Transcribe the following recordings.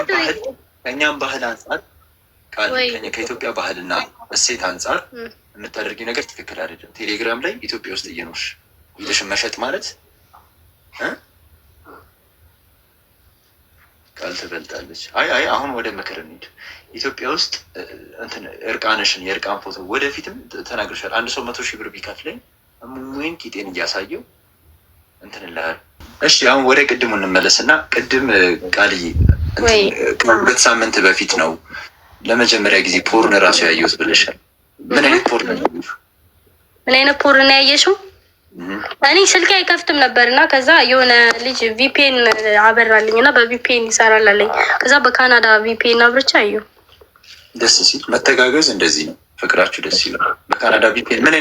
ከእኛም ባህል አንጻር ከኢትዮጵያ ባህልና እሴት አንጻር የምታደርጊው ነገር ትክክል አይደለም። ቴሌግራም ላይ ኢትዮጵያ ውስጥ እየኖርሽ ሄደሽ መሸጥ ማለት ቃል ትበልጣለች። አይ አሁን ወደ ምክር እንሂድ። ኢትዮጵያ ውስጥ እንትን እርቃንሽን የእርቃን ፎቶ ወደፊትም ተናግረሻል። አንድ ሰው 100,000 ብር ቢከፍለኝ ሙሙን ቂጤን እያሳየው እንትን እልሃለሁ። እሺ አሁን ወደ ቅድሙ እንመለስና ቅድም ቃልዬ ከሁለት ሳምንት በፊት ነው ለመጀመሪያ ጊዜ ፖርን እራሱ ያየሁት ብለሻል። ምን አይነት ፖርን ነው? ምን አይነት ፖርን ነው ያየሽው? እኔ ስልክ አይከፍትም ነበር እና ከዛ የሆነ ልጅ ቪፒኤን አበራልኝ እና በቪፒኤን ይሰራል አለኝ። ከዛ በካናዳ ቪፒኤን አብርቻ አየሁ። ደስ ሲል መተጋገዝ እንደዚህ ነው። ፍቅራችሁ ደስ ይላል። በካናዳ ቪፒኤን ምን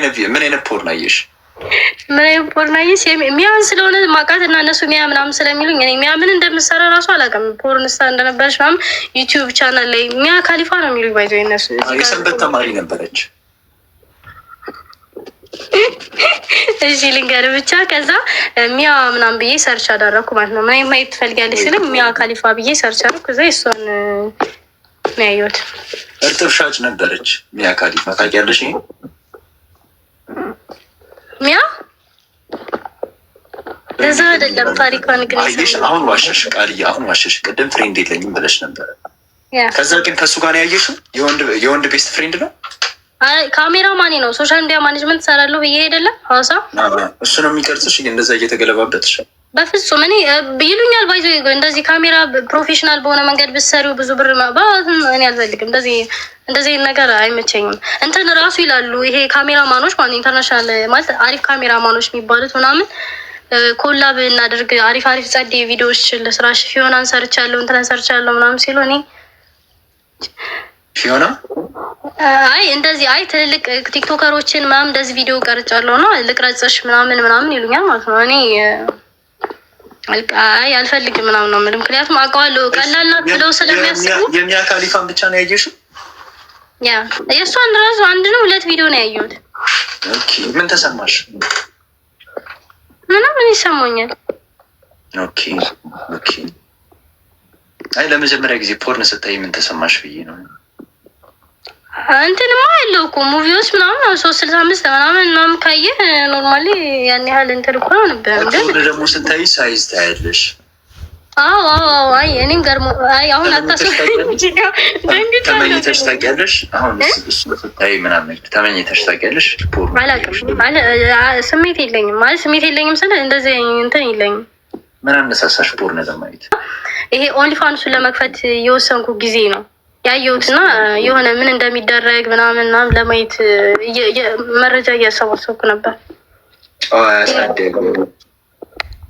አይነት ፖርን አየሽ? ምን አይነት ፖርን አየሽ? ሚያን ስለሆነ ማውቃት እና እነሱ ሚያ ምናምን ስለሚሉኝ እኔ ሚያ ምን እንደምሰራ ራሱ አላውቅም። ፖርን ስታር እንደነበረች ምናምን ዩቲዩብ ቻናል ላይ ሚያ ካሊፋ ነው የሚሉኝ። ባይዞ እነሱ የሰንበት ተማሪ ነበረች። እሺ ልንገርህ ብቻ። ከዛ ሚያ ምናምን ብዬ ሰርች አደረኩ ማለት ነው። ምን ማየት ትፈልጊያለሽ ስልም ሚያ ካሊፋ ብዬ ሰርች አደረኩ። ከዛ እሷን ነው ያየሁት። እርጥብ ሻጭ ነበረች ሚያ ካሊፋ። ታውቂያለሽ? ሚያ ለዛ አይደለም ታሪኳን ግን አየሽ። አሁን ዋሸሽ ቃልዬ፣ አሁን ዋሸሽ። ቅድም ፍሬንድ የለኝም ብለሽ ነበረ። ከዛ ግን ከእሱ ጋር ነው ያየሽው። የወንድ ቤስት ፍሬንድ ነው። ካሜራ ማኔ ነው። ሶሻል ሚዲያ ማኔጅመንት ሰራለሁ ብዬ አይደለም ሀዋሳ። እሱ ነው የሚቀርጽሽ እንደዛ እየተገለባበጥሽ? በፍጹም እኔ ይሉኛል ባይዞ እንደዚህ ካሜራ ፕሮፌሽናል በሆነ መንገድ ብትሰሪው ብዙ ብር እኔ አልፈልግም። እንደዚህ ነገር አይመቸኝም። እንትን ራሱ ይላሉ ይሄ ካሜራ ማኖች ማለት ኢንተርናሽናል ማለት አሪፍ ካሜራ ማኖች የሚባሉት ምናምን ኮላብ እናደርግ አሪፍ ጸዴ ቪዲዮዎች ለስራሽ ፊዮናን ሰርቻለሁ እንትን ሰርቻለሁ ምናምን ሲሉ እኔ ፊዮና እንደዚህ ትልልቅ ቲክቶከሮችን ምናምን እንደዚህ ቪዲዮ ቀርጫለሁ ነው ልቅረጽሽ ምናምን ይሉኛል ማለት ነው። እኔ አልፈልግም ምናምን ነው የምልህ። ምክንያቱም አውቀዋለሁ ቀላል ናት ብለው ስለሚያስቡ። የሚያ ካሊፋን ብቻ ነው ያየሽው? ያ የእሷን ራሱ 1 ነው 2 ቪዲዮ ነው ያየሁት። ኦኬ ምን ተሰማሽ? ምን ይሰማኛል? ኦኬ ለመጀመሪያ ጊዜ ፖርን ስታይ ምን ተሰማሽ ብዬ ነው። እንትንማ ያለው እኮ ሙቪዎች ምናምን 365 ምናምን ካየህ ኖርማሊ ያን ያህል እንትን እኮ ነው ነበር። ግን ደግሞ ስታይ ሳይዝ ታያለሽ። አዎ እኔም ገርሞ አሁን ተመኝተሽ ታውቂያለሽ? አሁን እሱ ስታይ ምናምን ተመኝተሽ ታውቂያለሽ? ፖርን አላውቅም ስሜት የለኝም ማለት ስሜት የለኝም ስለ እንደዚህ እንትን የለኝም። ምን አነሳሳሽ ፖርን ለማየት? ይሄ ኦንሊፋንሱን ለመክፈት የወሰንኩ ጊዜ ነው ያየሁትና የሆነ ምን እንደሚደረግ ምናምን ለማየት መረጃ እያሰባሰብኩ ነበር።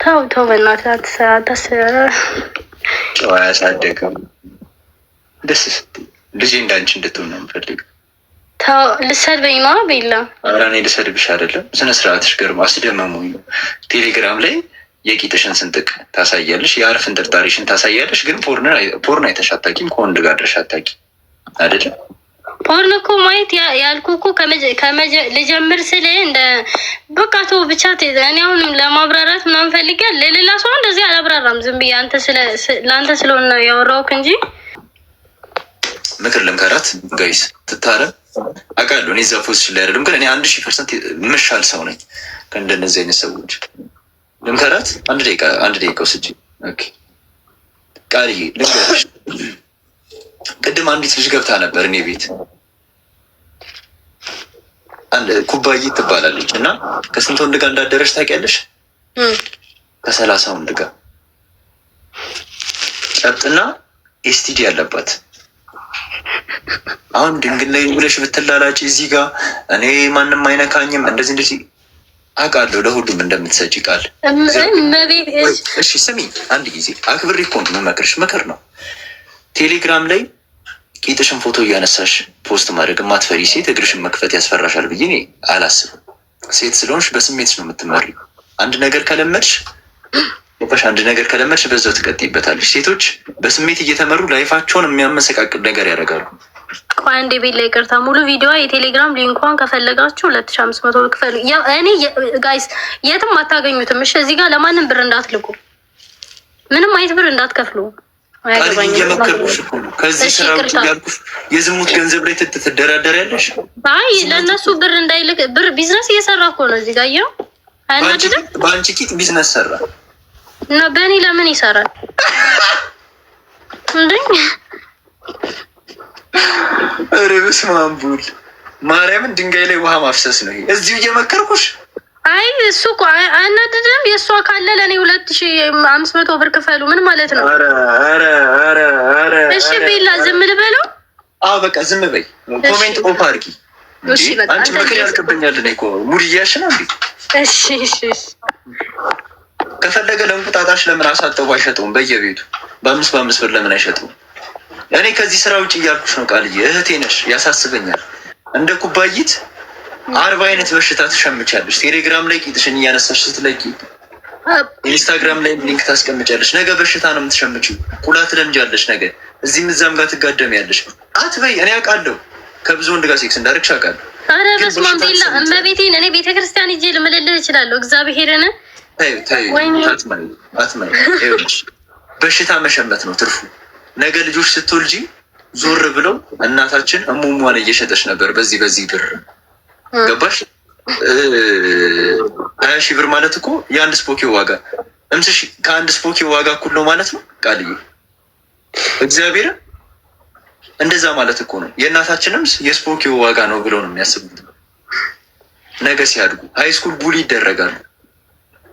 ተው በእናትህ ጨዋ ያሳደገው ደስ ስትይ ልጄ እንዳንቺ እንድትሆን ነው የምፈልገው። ተው ልሰድበኝ ነው ቤላ? ኧረ እኔ ልሰድብሽ አይደለም። ስነ ስርዓትሽ ገርማ አስደመሙኝ ነው። ቴሌግራም ላይ የቂጥሽን ስንጥቅ ታሳያለሽ፣ የአርፍን ጥርጣሬሽን ታሳያለሽ። ግን ፖርን አይተሽ አታውቂም። ከወንድ ጋር ድረሽ አታውቂም አይደለም? ፖርን እኮ ማየት ያልኩ እኮ ልጀምር ስል እንደ በቃ ተው ብቻ። እኔ አሁን ለማብራራት ምናምን ፈልጊያል። ለሌላ ሰው እንደዚህ አላብራራም። ዝም ብዬ ለአንተ ስለሆነ ነው ያወራሁት እንጂ ምክር ልምከራት ጋይስ። ትታረም አውቃለሁ። እኔ እዛ ፖዚሽን ላይ አይደለም፣ ግን እኔ 1000% ምሻል ሰው ነኝ ከእንደነዚህ አይነት ሰዎች። ልምከራት አንድ ደቂቃ ወስጄ። ኦኬ ቃልዬ ልንገርሽ፣ ቅድም አንዲት ልጅ ገብታ ነበር እኔ ቤት። ኩባዬ ትባላለች እና ከስንት ወንድ ጋር እንዳደረች ታውቂያለሽ? ከ30 ወንድ ጋር ጨብጥና ኤስቲዲ ያለባት። አሁን ድንግል ላይ ብለሽ ብትላላጭ እዚህ ጋር እኔ ማንም አይነካኝም እንደዚህ አውቃለሁ። ለሁሉም እንደምትሰጪ ቃል። እሺ ስሚ፣ አንድ ጊዜ አክብሬ እኮ ነው የምመክርሽ። ምክር ነው። ቴሌግራም ላይ ቂጥሽን ፎቶ እያነሳሽ ፖስት ማድረግ የማትፈሪ ሴት እግርሽን መክፈት ያስፈራሻል ብዬ እኔ አላስብም። ሴት ስለሆንሽ በስሜትሽ ነው የምትመሪው። አንድ ነገር ከለመድሽ በዛው ትቀጥይበታለሽ። ሴቶች በስሜት እየተመሩ ላይፋቸውን የሚያመሰቃቅል ነገር ያደርጋሉ። አንድ ቤት ላይ ቅርታ ሙሉ ቪዲዮ የቴሌግራም ሊንኳን ከፈለጋችሁ 2500 ብር ክፈሉ። እኔ ጋይስ የትም አታገኙትም። እሺ እዚህ ጋር ለማንም ብር እንዳትልቁ፣ ምንም አይነት ብር እንዳትከፍሉ። እየመከርኩሽ እኮ ነው። ከዚህ ስራ ውጭ እያልኩሽ የዝሙት ገንዘብ ላይ ትደራደሪያለሽ? አይ ለእነሱ ብር እንዳይልክ ብር ቢዝነስ እየሰራ እኮ ነው እዚህ ጋር እየው። አያናድድም? በአንቺ ቂጥ ቢዝነስ ሰራ እና በእኔ ለምን ይሰራል እንዴ? ኧረ በስመ አብ ቡል ማርያምን ድንጋይ ላይ ውሃ ማፍሰስ ነው ይሄ። እዚሁ እየመከርኩሽ። አይ እሱ እኮ አያናድድም? የእሷ ካለ ለእኔ 2500 ብር ክፈሉ ምን ማለት ነው? እሺ ቤላ ዝም ልበለው? አዎ በቃ ዝም በይ። ኮሜንት ኦፍ አድርጊ። እሺ በቃ አንቺ ምክር ያልቅብኛል። እኔ እኮ ሙድ እያልሽ ነው እንዴ? እሺ እሺ ከፈለገ ለእንቁጣጣሽ ለምን አሳጠቡ አይሸጠውም? በየቤቱ በ5 ብር ለምን አይሸጠውም? እኔ ከዚህ ስራ ውጭ እያልኩሽ ነው ቃልዬ። እህቴ ነሽ፣ ያሳስበኛል። እንደ ኩባይት 40 አይነት በሽታ ትሸምቻለሽ። ቴሌግራም ላይ ቂጥሽን እያነሳሽ ስትለቂ ኢንስታግራም ላይ ሊንክ ታስቀምጫለሽ። ነገ በሽታ ነው የምትሸምችው። ቁላት ለምጃለሽ። ነገ እዚህም እዛም ጋር ትጋደሚያለሽ። አትበይ። እኔ አውቃለሁ ከብዙ ወንድ ጋር ሴክስ እንዳደረግሽ አውቃለሁ። ኧረ በስመ አብ ቤላ እመቤቴን እኔ ቤተክርስቲያን ሂጅ ልምልልህ እችላለሁ። እግዚአብሔርን አትመኝ። በሽታ መሸመት ነው ትርፉ። ነገ ልጆች ስትወልጂ ዞር ብለው እናታችን እሙሟን እየሸጠች ነበር በዚህ ብር ገባሽ? 20 ሺህ ብር ማለት እኮ የአንድ ስፖኪዮ ዋጋ ከአንድ ስፖኪዮ ዋጋ እኩል ነው ማለት ነው ቃልዬ። እግዚአብሔርን እንደዛ ማለት እኮ ነው። የእናታችንም የስፖኪዮ ዋጋ ነው ብለው ነው የሚያስቡት። ነገ ሲያድጉ ሃይስኩል ቡሊ ይደረጋሉ።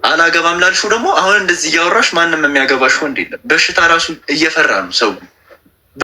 አላገባም ላልሽው ደግሞ አሁን እንደዚህ እያወራሽ ማንም የሚያገባሽ ወንድ የለም። በሽታ ራሱ እየፈራ ነው ሰው